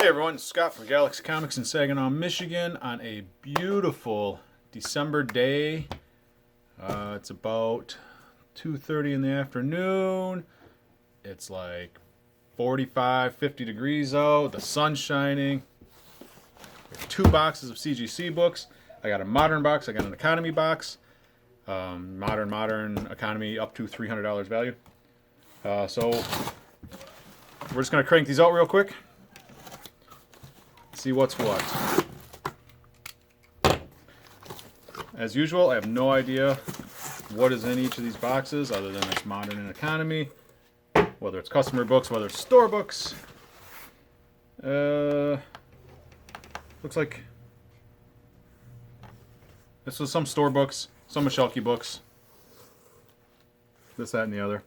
Hey everyone, Scott from Galaxy Comics in Saginaw, Michigan on a beautiful December day. It's about 2:30 in the afternoon. It's like 45, 50 degrees out. The sun's shining. We have 2 boxes of CGC books. I got a modern box. I got an economy box. Modern, economy up to $300 value. So we're just going to crank these out real quick. See what's what. As usual, I have no idea what is in each of these boxes other than it's modern and economy. Whether it's customer books, whether it's store books. Looks like this was some store books, some Michalke books. This, that, and the other.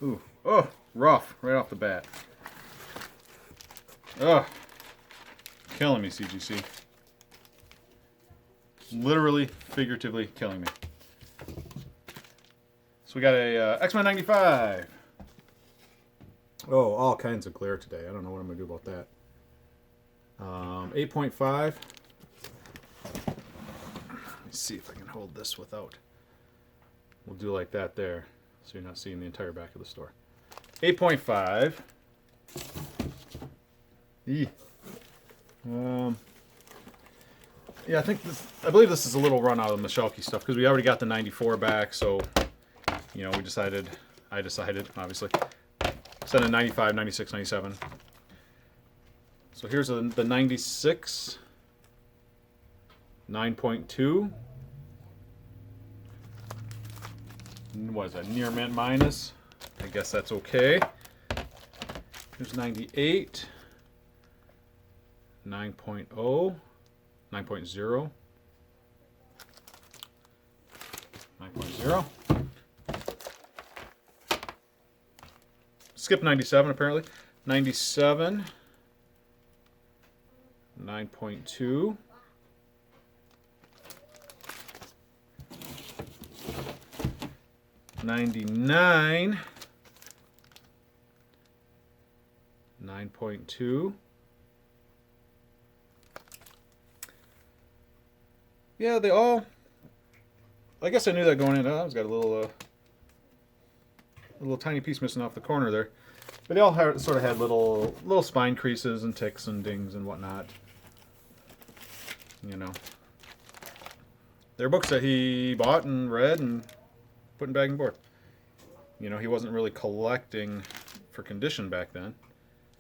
Ooh, oh, rough right off the bat. Ugh. Killing me, CGC. Literally, figuratively killing me. So we got a X-Men 95. Oh, all kinds of glare today. I don't know what I'm going to do about that. 8.5. Let me see if I can hold this without. We'll do like that there, so you're not seeing the entire back of the store. 8.5. Eee. Yeah, I believe this is a little run out of the Michalke stuff because we already got the 94 back, so I decided, obviously, send a 95, 96, 97. So here's the 96, 9.2. What is that, near mint minus? I guess that's okay. Here's 98. 9.0, 9.0, 9.0. Skip 97 apparently. 97, 9.2. 99, 9.2. Yeah, they all. I guess I knew that going in. Oh, it's got a little tiny piece missing off the corner there, but they all sort of had little spine creases and ticks and dings and whatnot. They're books that he bought and read and put in bag and board. He wasn't really collecting for condition back then,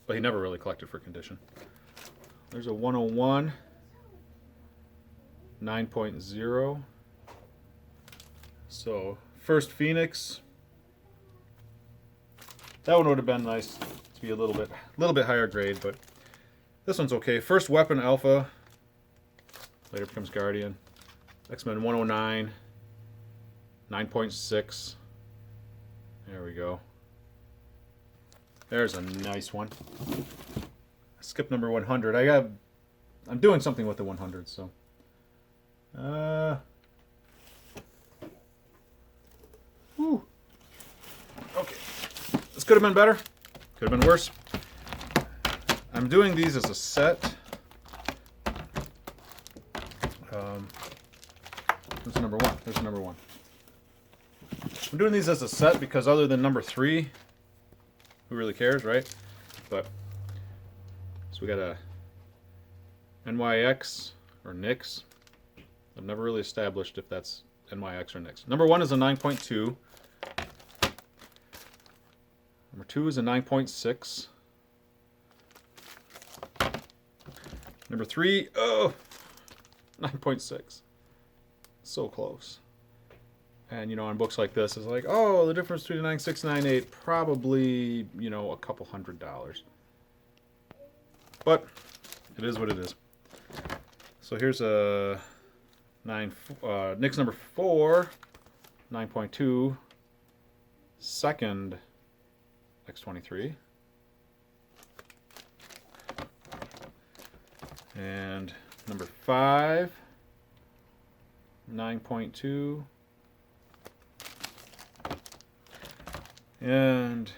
but he never really collected for condition. There's a 101. 9.0. So first Phoenix. That one would have been nice to be a little bit higher grade, but this one's okay. First Weapon Alpha. Later becomes Guardian. X-Men 109. 9.6. There we go. There's a nice one. Skip number 100. I'm doing something with the 100, so. Whew. Okay. This could have been better. Could have been worse. I'm doing these as a set. There's number 1. There's number 1. I'm doing these as a set because other than number 3, who really cares, right? But so we got a NYX or NYX. I've never really established if that's NYX or NYX. Number 1 is a 9.2. Number 2 is a 9.6. Number 3, 9.6. So close. And, on books like this, it's like, oh, the difference between a 9.6 and 9.8, probably, a couple $100. But it is what it is. So here's a Nick's number 4, 9.2, second X23, and number 5, 9.2, and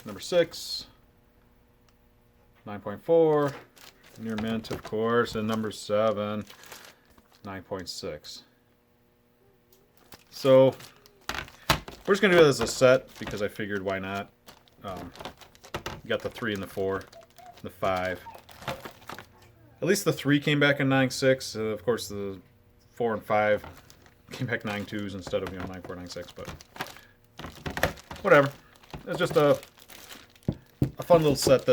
number 6, 9.4. Near mint, of course, and number 7, 9.6. So we're just gonna do it as a set because I figured why not. You got the 3 and the 4, the 5. At least the 3 came back in 9.6. Of course, the 4 and 5 came back 9.2s instead of 9.4, 9.6. But whatever. It's just a fun little set.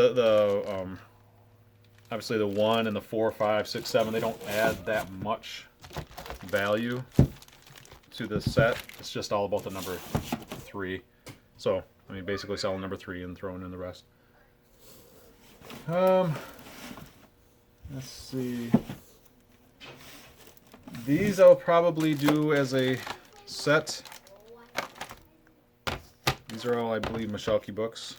Obviously the 1 and the 4, 5, 6, 7, they don't add that much value to this set. It's just all about the number 3. So, I mean, basically selling number 3 and throwing in the rest. Let's see. These I'll probably do as a set. These are all, I believe, Michalke books.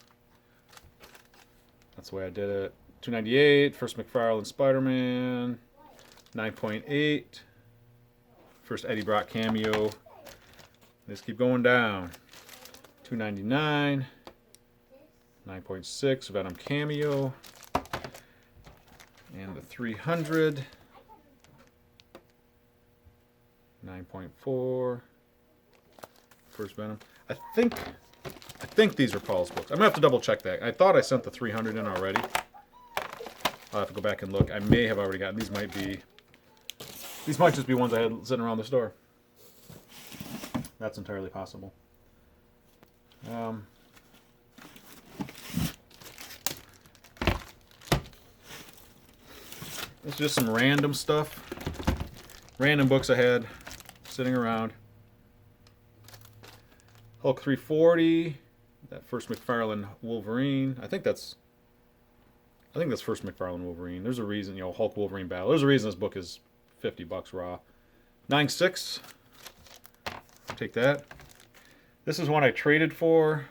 That's the way I did it. 298, first McFarlane Spider-Man. 9.8, first Eddie Brock cameo. Let's keep going down. 299, 9.6, Venom cameo. And the 300, 9.4, first Venom. I think these are Paul's books. I'm gonna have to double check that. I thought I sent the 300 in already. I'll have to go back and look. I may have already gotten these. These might just be ones I had sitting around the store. That's entirely possible. It's just some random stuff. Random books I had sitting around. Hulk 340. That first McFarlane Wolverine. I think that's first McFarlane Wolverine. There's a reason, Hulk Wolverine battle. There's a reason this book is $50 raw. 9.6. Take that. This is one I traded for,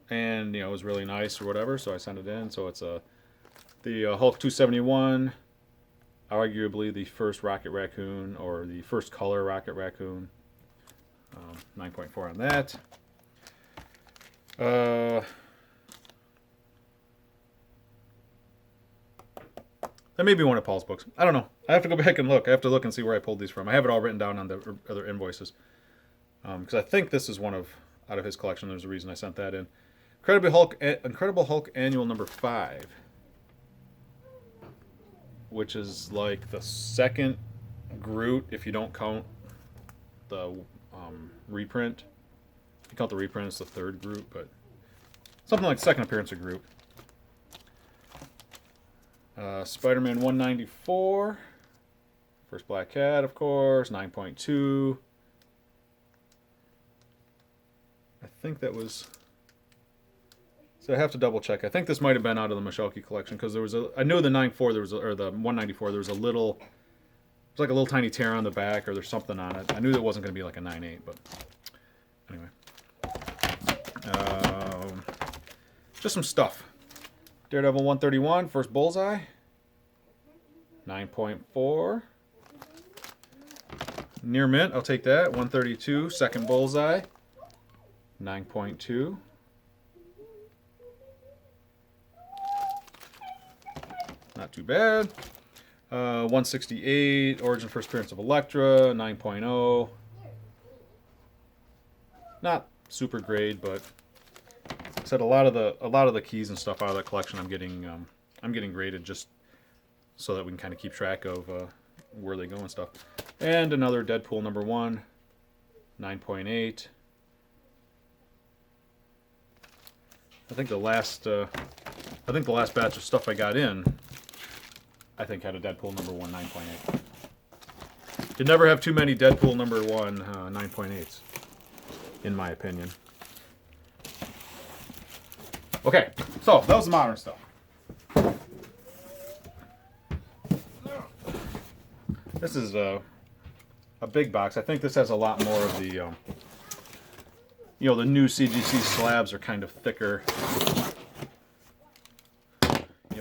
and it was really nice or whatever, so I sent it in. So it's the Hulk 271, arguably the first Rocket Raccoon or the first color Rocket Raccoon. 9.4 on that. That may be one of Paul's books. I don't know. I have to go back and look. I have to look and see where I pulled these from. I have it all written down on the other invoices. Because I think this is one out of his collection. There's a reason I sent that in. Incredible Hulk Annual number 5. Which is like the second Groot, if you don't count the reprint. If you count the reprint, it's the third Groot, but something like second appearance of Groot. Spider-Man 194. First Black Cat, of course. 9.2. I think that was... So I have to double check. I think this might have been out of the Michalke collection because there was I knew the 9.4 there was or the 194 there was a little... There's like a little tiny tear on the back or there's something on it. I knew that wasn't going to be like a 9.8, but anyway. Just some stuff. Daredevil 131, first Bullseye. 9.4. Near mint, I'll take that. 132, second Bullseye. 9.2. Not too bad. 168, origin first appearance of Elektra. 9.0. Not super great, but I said a lot of the keys and stuff out of that collection I'm getting graded just so that we can kind of keep track of where they go and stuff. And another Deadpool number 1, 9.8. I think the last batch of stuff I got in, I think had a Deadpool number 1 9.8. You never have too many Deadpool number 1 9.8s, in my opinion. Okay, so that was the modern stuff. This is a big box. I think this has a lot more of the, the new CGC slabs are kind of thicker.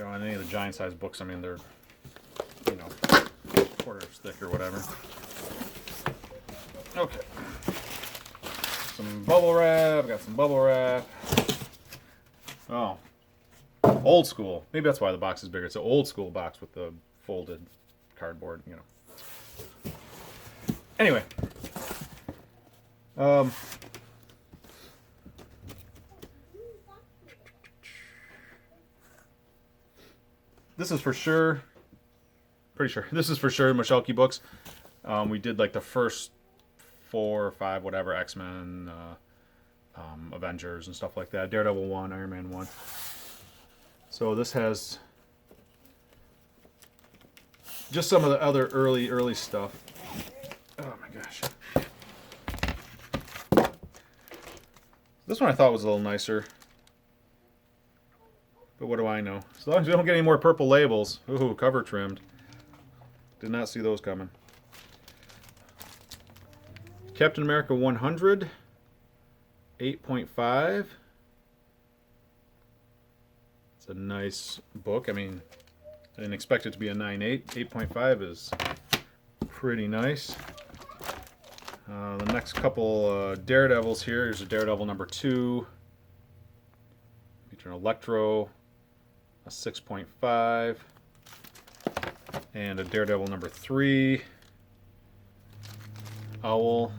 On any of the giant size books, I mean, they're, quarter inch thick or whatever. Okay. Some bubble wrap. Got some bubble wrap. Oh. Old school. Maybe that's why the box is bigger. It's an old school box with the folded cardboard, you know. Anyway. This is for sure, pretty sure, this is for sure Michalke books. We did like the first 4 or 5, whatever, X-Men, Avengers and stuff like that. Daredevil 1, Iron Man 1. So this has just some of the other early stuff. Oh my gosh. This one I thought was a little nicer. But what do I know? As long as we don't get any more purple labels. Ooh, cover trimmed. Did not see those coming. Captain America 100. 8.5. It's a nice book. I mean, I didn't expect it to be a 9.8. 8.5 is pretty nice. The next couple Daredevils here. Here's a Daredevil number 2. Featuring Electro, a 6.5. And a Daredevil number 3. Owl.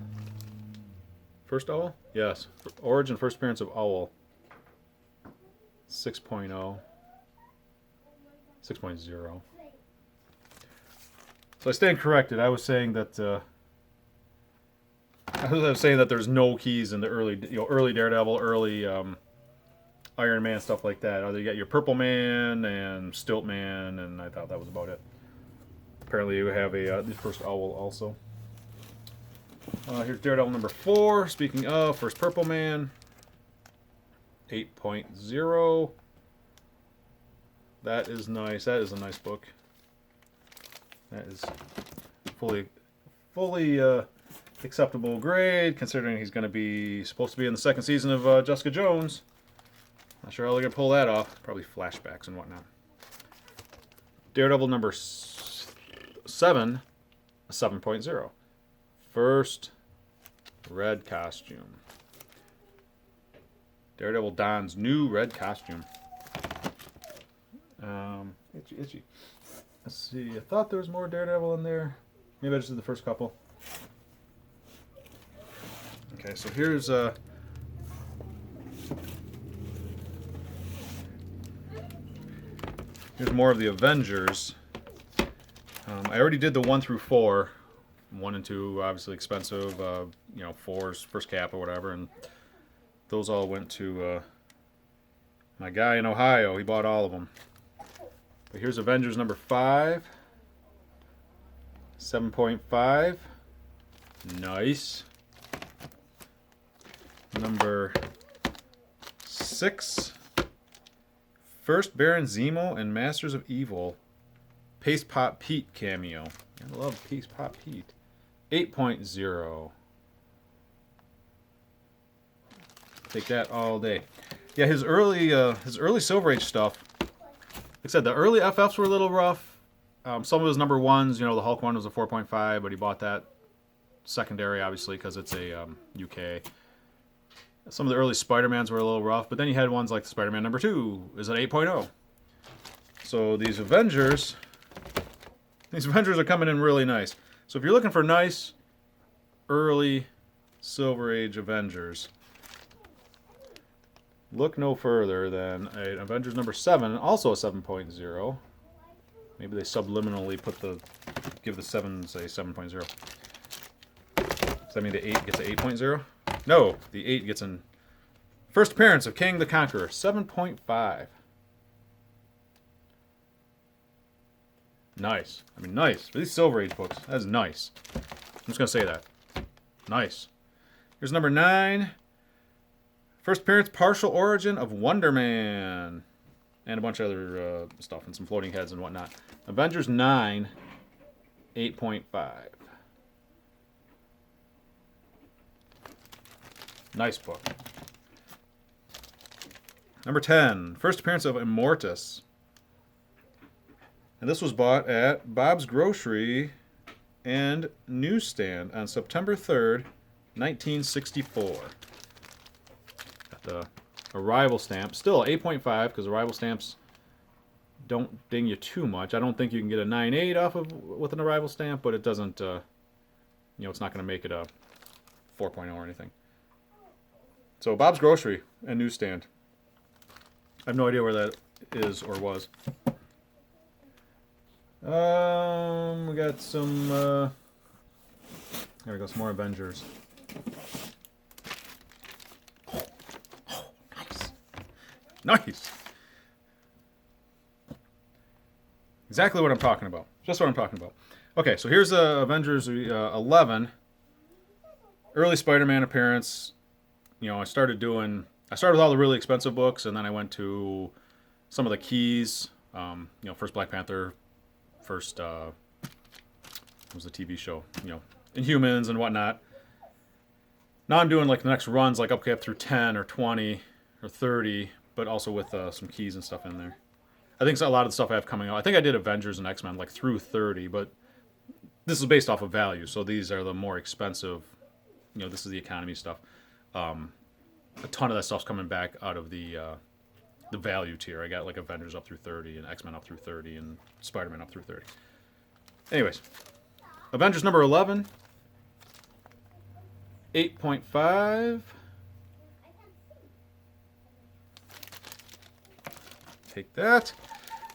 First Owl? Yes. Origin, first appearance of Owl. 6.0. 6.0. So I stand corrected. I was saying that there's no keys in the early Daredevil, early Iron Man, stuff like that. You got your Purple Man and Stilt Man, and I thought that was about it. Apparently you have the first Owl also. Here's Daredevil number 4. Speaking of, first Purple Man. 8.0. That is nice. That is a nice book. That is fully acceptable grade, considering he's going to be supposed to be in the second season of Jessica Jones. Not sure how they're going to pull that off. Probably flashbacks and whatnot. Daredevil number 7, a 7.0. First red costume. Daredevil dons new red costume. Itchy. Let's see. I thought there was more Daredevil in there. Maybe I just did the first couple. Okay, so here's more of the Avengers. I already did the 1 through 4. 1 and 2 obviously expensive. 4's first cap or whatever, and those all went to my guy in Ohio. He bought all of them. But here's Avengers number 5. 7.5. Nice. Number 6. First Baron Zemo and Masters of Evil. Paste Pot Pete cameo. I love Paste Pot Pete. 8.0. Take that all day. Yeah, his early Silver Age stuff. Like I said, the early FFs were a little rough. Some of his number 1s, the Hulk one was a 4.5, but he bought that secondary, obviously, because it's a UK. Some of the early Spider-Mans were a little rough, but then you had ones like Spider-Man number 2 is an 8.0. So these Avengers are coming in really nice. So if you're looking for nice early Silver Age Avengers, look no further than Avengers number 7, also a 7.0. Maybe they subliminally give the 7, say 7.0. Does that mean the 8 gets an 8.0? No, the 8 gets an first appearance of King the Conqueror, 7.5. Nice. I mean, nice. For these Silver Age books, that's nice. I'm just going to say that. Nice. Here's number 9. First appearance, partial origin of Wonder Man. And a bunch of other stuff, and some floating heads and whatnot. Avengers 9, 8.5. Nice book. Number 10, first appearance of Immortus. And this was bought at Bob's Grocery and Newsstand on September 3rd, 1964. Got the arrival stamp. Still 8.5 because arrival stamps don't ding you too much. I don't think you can get a 9.8 off of with an arrival stamp, but it doesn't, it's not going to make it a 4.0 or anything. So Bob's Grocery and Newsstand. I have no idea where that is or was. We got some, there we go, some more Avengers. Oh, nice. Nice. Exactly what I'm talking about. Just what I'm talking about. Okay, so here's Avengers 11. Early Spider-Man appearance. I started with all the really expensive books, and then I went to some of the keys. First Black Panther, first what was the TV show? Inhumans and whatnot. Now I'm doing like the next runs, like up through 10 or 20 or 30, but also with some keys and stuff in there. I think a lot of the stuff I have coming out. I think I did Avengers and X-Men like through 30, but this is based off of value, so these are the more expensive. This is the economy stuff. A ton of that stuff's coming back out of the value tier. I got like Avengers up through 30 and X-Men up through 30 and Spider-Man up through 30. Anyways, Avengers number 11, 8.5. Take that.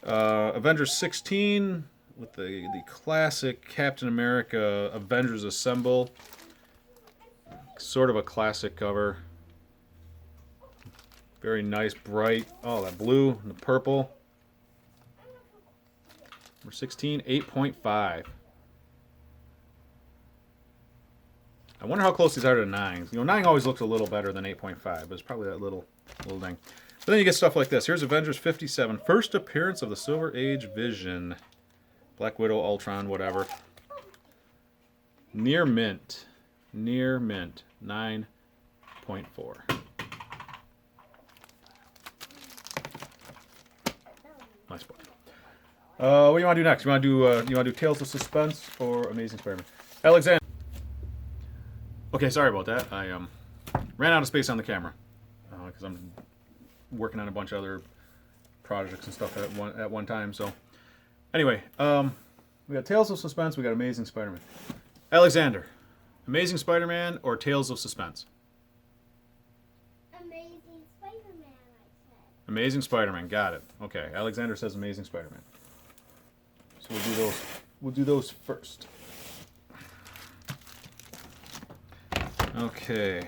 Avengers 16 with the classic Captain America Avengers Assemble. Sort of a classic cover. Very nice, bright. Oh, that blue and the purple. Number 16, 8.5. I wonder how close these are to 9. 9 always looks a little better than 8.5, but it's probably that little thing. But then you get stuff like this. Here's Avengers 57. First appearance of the Silver Age Vision. Black Widow, Ultron, whatever. Near mint. Near mint. 9.4. Nice book. What do you want to do next? You want to do Tales of Suspense or Amazing Spider-Man? Alexander. Okay, sorry about that. I ran out of space on the camera because I'm working on a bunch of other projects and stuff at one time. So, anyway, we got Tales of Suspense. We got Amazing Spider-Man. Alexander, Amazing Spider-Man or Tales of Suspense? Amazing Spider-Man, I said. Amazing Spider-Man. Got it. Okay, Alexander says Amazing Spider-Man. So we'll do those. We'll do those first. Okay.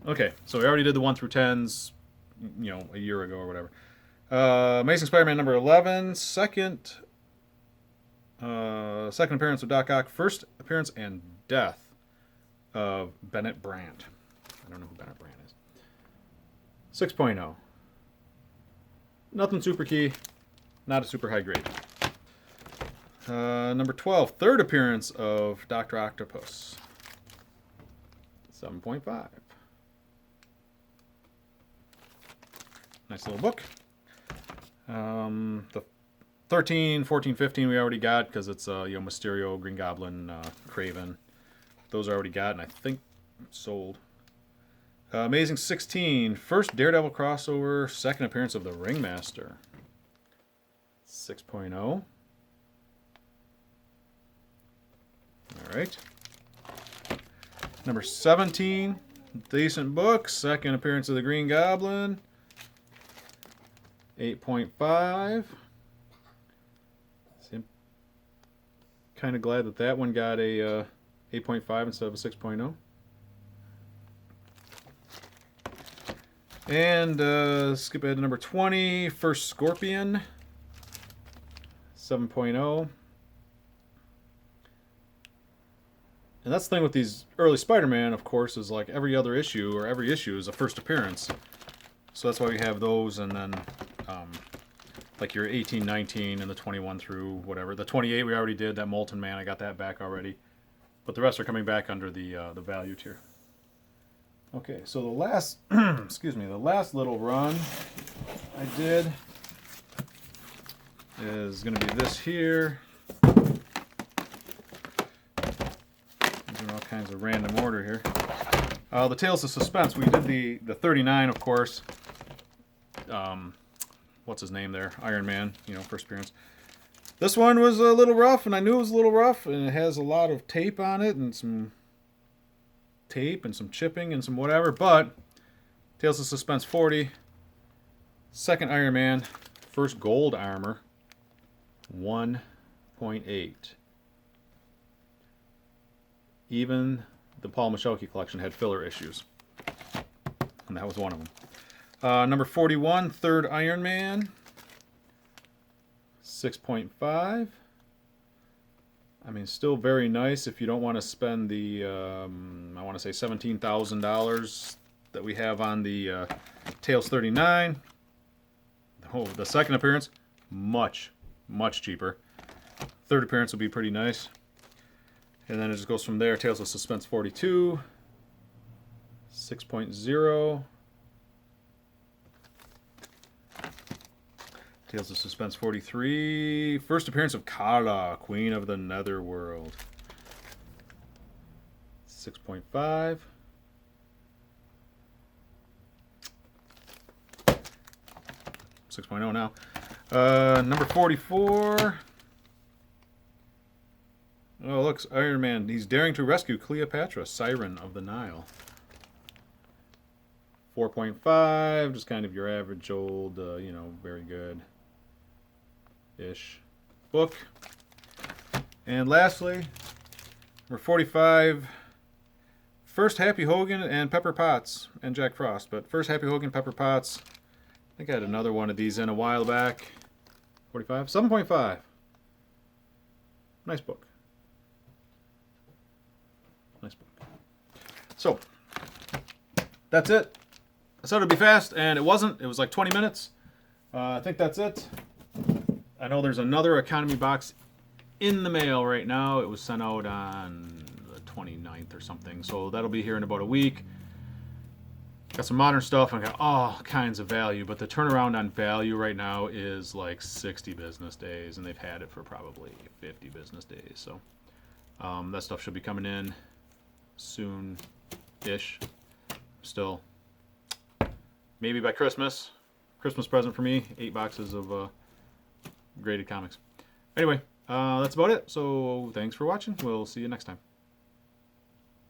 Okay, so we already did the 1 through 10s, a year ago or whatever. Amazing Spider-Man number 11, second appearance of Doc Ock, first appearance and death of Bennett Brand. I don't know who Bennett Brand is. 6.0. Nothing super key, not a super high grade. Number 12, third appearance of Dr. Octopus. 7.5. Nice little book. The 13, 14, 15 we already got because it's Mysterio, Green Goblin, Kraven. Those I already got and I think sold. Amazing 16, first Daredevil crossover, second appearance of the Ringmaster. 6.0. All right. Number 17, decent book, second appearance of the Green Goblin. 8.5. I'm kind of glad that one got a 8.5 instead of a 6.0. And skip ahead to number 20, first Scorpion. 7.0. And that's the thing with these early Spider-Man, of course, is like every other issue or every issue is a first appearance. So that's why we have those, and then like your 18, 19, and the 21 through whatever. The 28 we already did, that Molten Man, I got that back already. But the rest are coming back under the value tier. Okay, so the last, excuse me, the last little run I did is going to be this here. Doing all kinds of random order here. The Tales of Suspense. We did the 39, of course. what's his name there? Iron Man, first appearance. This one was a little rough, and I knew it was a little rough, and it has a lot of tape on it, and some tape, and some chipping, and some whatever, but Tales of Suspense 40, second Iron Man, first gold armor, 1.8. Even the Paul Michalke collection had filler issues, and that was one of them. Number 41, third Iron Man, 6.5. I mean, still very nice if you don't want to spend the, I want to say $17,000 that we have on the Tales 39. Oh, the second appearance, much cheaper. Third appearance will be pretty nice. And then it just goes from there. Tales of Suspense 42, 6.0. Tales of Suspense 43. First appearance of Kala, Queen of the Netherworld. 6.5. Now. Number 44. Oh, looks Iron Man. He's daring to rescue Cleopatra, Siren of the Nile. 4.5. Just kind of your average old, very good ish book. And lastly, number 45, first Happy Hogan and Pepper Potts and Jack Frost. But first Happy Hogan, Pepper Potts. I think I had another one of these in a while back. 45, 7.5. Nice book. Nice book. So, that's it. I said it'd be fast, and it wasn't. It was like 20 minutes. I think that's it. I know there's another economy box in the mail right now. It was sent out on the 29th or something, so that'll be here in about a week. Got some modern stuff, and I got all kinds of value, but the turnaround on value right now is like 60 business days, and they've had it for probably 50 business days. So that stuff should be coming in soon-ish. Still, maybe by Christmas. Christmas present for me, 8 boxes of graded comics. Anyway, that's about it. So thanks for watching. We'll see you next time.